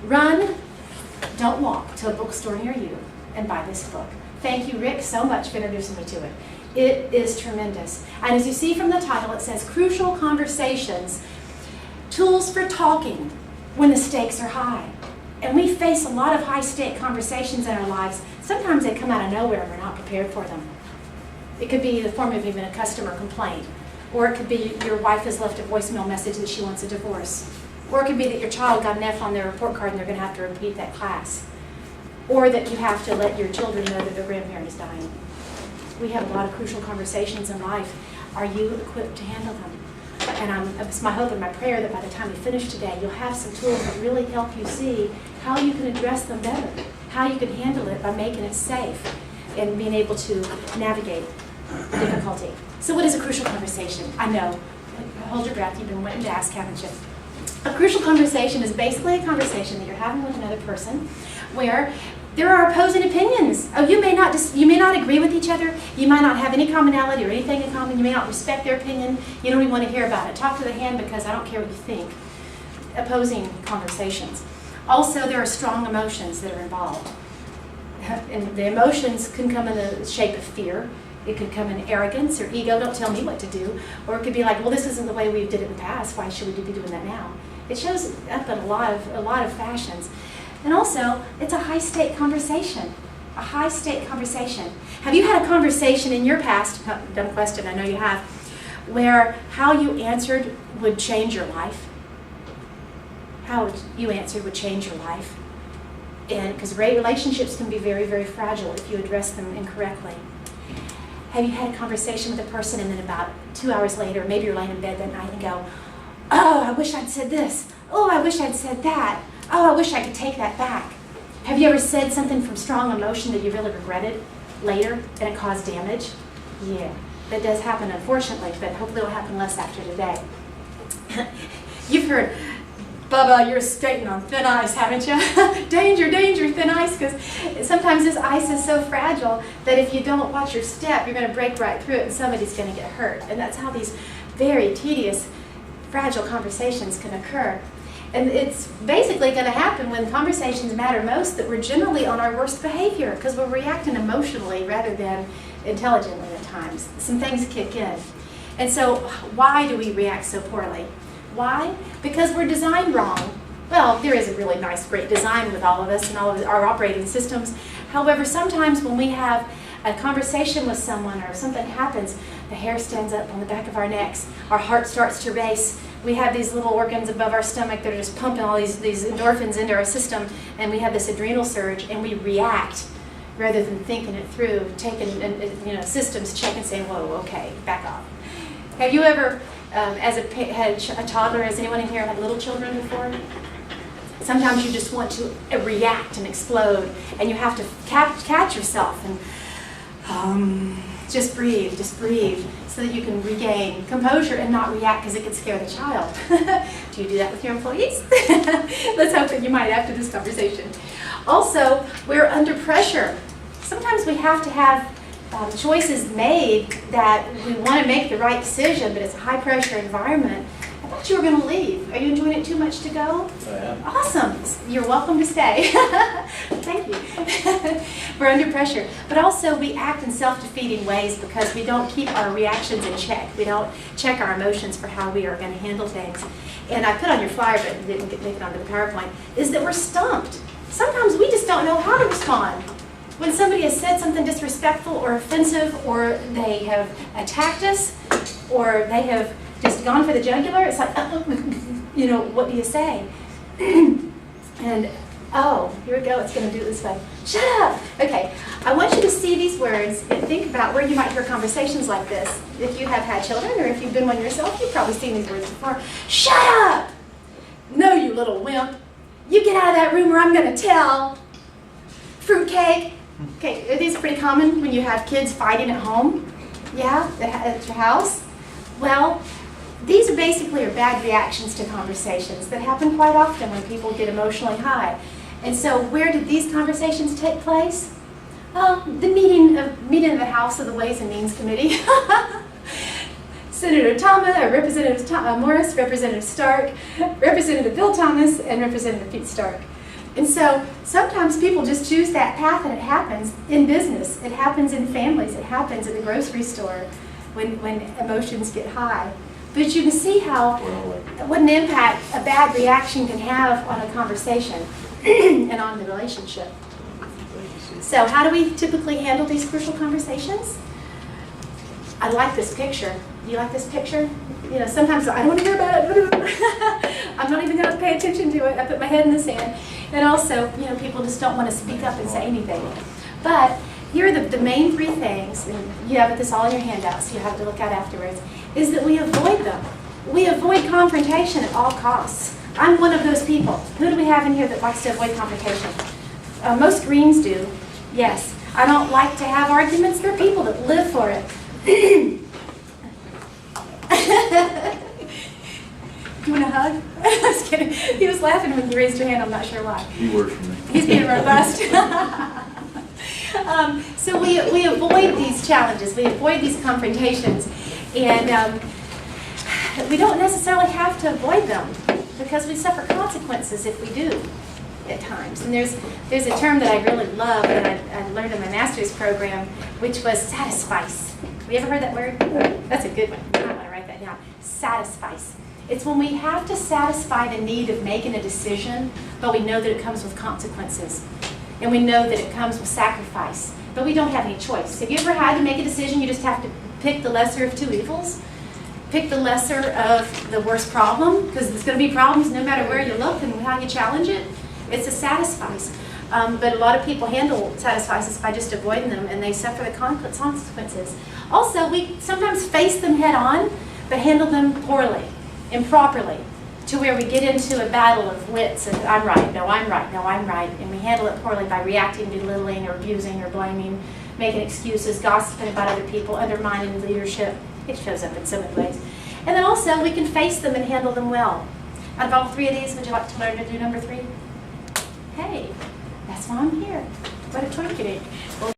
Run, don't walk to a bookstore near you and buy this book. Thank you, Rick, so much for introducing me to it. It is tremendous. And as you see from the title, it says Crucial Conversations, Tools for Talking when the Stakes are High. And we face a lot of high-stake conversations in our lives. Sometimes they come out of nowhere and we're not prepared for them. It could be in the form of even a customer complaint. Or it could be your wife has left a voicemail message that she wants a divorce. Or it could be that your child got an F on their report card and they're going to have to repeat that class. Or that you have to let your children know that their grandparent is dying. We have a lot of crucial conversations in life. Are you equipped to handle them? And it's my hope and my prayer that by the time you finish today, you'll have some tools that really help you see how you can address them better, how you can handle it by making it safe and being able to navigate the difficulty. So what is a crucial conversation? I know. Hold your breath. You've been waiting to ask, haven't you? A crucial conversation is basically a conversation that you're having with another person where there are opposing opinions. Oh, you may not agree with each other. You might not have any commonality or anything in common. You may not respect their opinion. You don't even want to hear about it. Talk to the hand because I don't care what you think. Opposing conversations. Also, there are strong emotions that are involved. And the emotions can come in the shape of fear. It could come in arrogance or ego, don't tell me what to do. Or it could be like, well, this isn't the way we did it in the past. Why should we be doing that now? It shows up in a lot of fashions. And also, it's a high-stake conversation. A high-stake conversation. Have you had a conversation in your past, dumb question, I know you have, where how you answered would change your life? How you answered would change your life. And because relationships can be very, very fragile if you address them incorrectly. Have you had a conversation with a person and then about 2 hours later, maybe you're laying in bed that night and go, oh, I wish I'd said this. Oh, I wish I'd said that. Oh, I wish I could take that back. Have you ever said something from strong emotion that you really regretted later and it caused damage? Yeah, that does happen, unfortunately, but hopefully it'll happen less after today. You've heard, Bubba, you're skating on thin ice, haven't you? Danger, danger, thin ice, because sometimes this ice is so fragile that if you don't watch your step, you're going to break right through it and somebody's going to get hurt. And that's how these very tedious, fragile conversations can occur. And it's basically going to happen when conversations matter most that we're generally on our worst behavior because we're reacting emotionally rather than intelligently at times. Some things kick in. And so why do we react so poorly? Why? Because we're designed wrong. Well, there is a really nice, great design with all of us and all of our operating systems. However, sometimes when we have a conversation with someone or something happens, the hair stands up on the back of our necks, our heart starts to race. We have these little organs above our stomach that are just pumping all these endorphins into our system, and we have this adrenal surge, and we react rather than thinking it through, taking systems check and saying, whoa, okay, back off. Have you ever, had a toddler, has anyone in here had little children before? Sometimes you just want to react and explode, and you have to catch yourself and just breathe, so that you can regain composure and not react because it could scare the child. Do you do that with your employees? Let's hope that you might after this conversation. Also, we're under pressure. Sometimes we have to have choices made that we want to make the right decision, but it's a high-pressure environment. I thought you were going to leave. Are you enjoying it too much to go? I am. Awesome. You're welcome to stay. Thank you. We're under pressure. But also we act in self-defeating ways because we don't keep our reactions in check. We don't check our emotions for how we are going to handle things. And I put on your flyer, but didn't make it onto the PowerPoint, is that we're stumped. Sometimes we just don't know how to respond. When somebody has said something disrespectful or offensive, or they have attacked us, or they have just gone for the jugular, it's like, what do you say? And, here we go, it's going to do it this way. Shut up! Okay, I want you to see these words and think about where you might hear conversations like this. If you have had children, or if you've been one yourself, you've probably seen these words before. Shut up! No, you little wimp. You get out of that room or I'm going to tell. Fruitcake. Okay, these are pretty common when you have kids fighting at home. Yeah, at your house. Well, these are basically bad reactions to conversations that happen quite often when people get emotionally high. And so where did these conversations take place? The meeting of the House of the Ways and Means Committee. Senator Thomas, Representative Morris, Representative Stark, Representative Bill Thomas, and Representative Pete Stark. And so sometimes people just choose that path, and it happens in business. It happens in families. It happens in the grocery store when emotions get high. But you can see what an impact a bad reaction can have on a conversation and on the relationship. So how do we typically handle these crucial conversations? I like this picture. Do you like this picture? You know, sometimes I don't want to hear about it. I'm not even going to pay attention to it. I put my head in the sand. And also, you know, people just don't want to speak up and say anything. But here are the main three things, and you have this all in your handouts, so you have to look at afterwards, is that we avoid them. We avoid confrontation at all costs. I'm one of those people. Who do we have in here that likes to avoid confrontation? Most Greens do, yes. I don't like to have arguments. There are people that live for it. You want a hug? I was kidding. He was laughing when you raised your hand. I'm not sure why. He works for me. He's being robust. So we avoid these challenges. We avoid these confrontations. And we don't necessarily have to avoid them because we suffer consequences if we do at times. And there's a term that I really love that I learned in my master's program, which was satisfice. Have you ever heard that word? That's a good one. I want to write that down. Satisfice. It's when we have to satisfy the need of making a decision, but we know that it comes with consequences. And we know that it comes with sacrifice. But we don't have any choice. Have you ever had to make a decision you just have to pick the lesser of two evils? Pick the lesser of the worst problem? Because there's going to be problems no matter where you look and how you challenge it. It's a satisfice. But a lot of people handle satisfices by just avoiding them, and they suffer the consequences. Also, we sometimes face them head on, but handle them poorly, improperly, to where we get into a battle of wits and I'm right, no, I'm right, no, I'm right. And we handle it poorly by reacting, belittling, or abusing, or blaming, making excuses, gossiping about other people, undermining leadership. It shows up in so many ways. And then also, we can face them and handle them well. Out of all three of these, would you like to learn to do number 3? Hey, that's why I'm here. What a twinkie. Well,